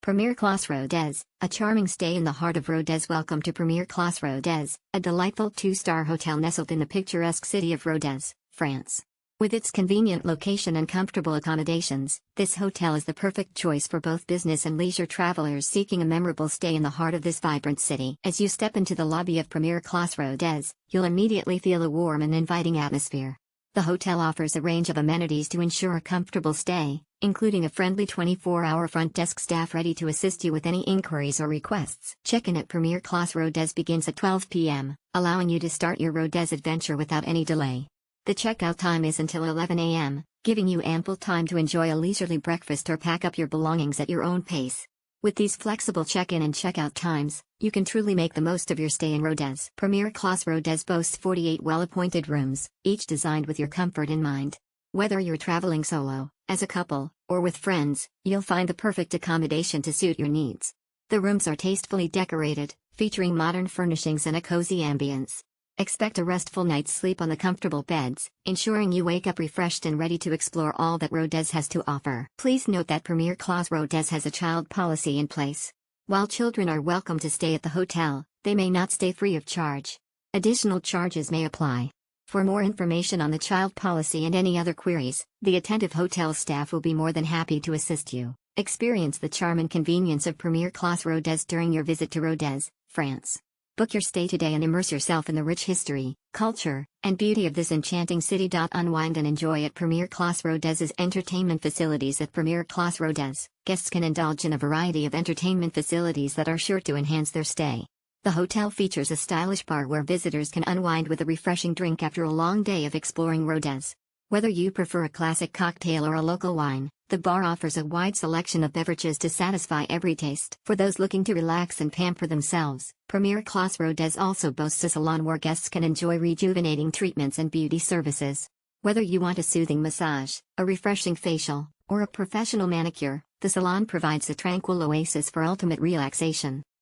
Premiere Classe Rodez, a charming stay in the heart of Rodez. Welcome to Premiere Classe Rodez, a delightful two-star hotel nestled in the picturesque city of Rodez, France. With its convenient location and comfortable accommodations, this hotel is the perfect choice for both business and leisure travelers seeking a memorable stay in the heart of this vibrant city. As you step into the lobby of Premiere Classe Rodez, you'll immediately feel a warm and inviting atmosphere. The hotel offers a range of amenities to ensure a comfortable stay, including a friendly 24-hour front desk staff ready to assist you with any inquiries or requests. Check-in at Premiere Classe Rodez begins at 12 p.m., allowing you to start your Rodez adventure without any delay. The checkout time is until 11 a.m., giving you ample time to enjoy a leisurely breakfast or pack up your belongings at your own pace. With these flexible check-in and check-out times, you can truly make the most of your stay in Rodez. Premiere Classe Rodez boasts 48 well-appointed rooms, each designed with your comfort in mind. Whether you're traveling solo, as a couple, or with friends, you'll find the perfect accommodation to suit your needs. The rooms are tastefully decorated, featuring modern furnishings and a cozy ambience. Expect a restful night's sleep on the comfortable beds, ensuring you wake up refreshed and ready to explore all that Rodez has to offer. Please note that Premiere Classe Rodez has a child policy in place. While children are welcome to stay at the hotel, they may not stay free of charge. Additional charges may apply. For more information on the child policy and any other queries, the attentive hotel staff will be more than happy to assist you. Experience the charm and convenience of Premiere Classe Rodez during your visit to Rodez, France. Book your stay today and immerse yourself in the rich history, culture, and beauty of this enchanting city. Unwind and enjoy at Premiere Classe Rodez's entertainment facilities. At Premiere Classe Rodez, guests can indulge in a variety of entertainment facilities that are sure to enhance their stay. The hotel features a stylish bar where visitors can unwind with a refreshing drink after a long day of exploring Rodez. Whether you prefer a classic cocktail or a local wine, the bar offers a wide selection of beverages to satisfy every taste. For those looking to relax and pamper themselves, Premiere Classe Rodez also boasts a salon where guests can enjoy rejuvenating treatments and beauty services. Whether you want a soothing massage, a refreshing facial, or a professional manicure, the salon provides a tranquil oasis for ultimate relaxation.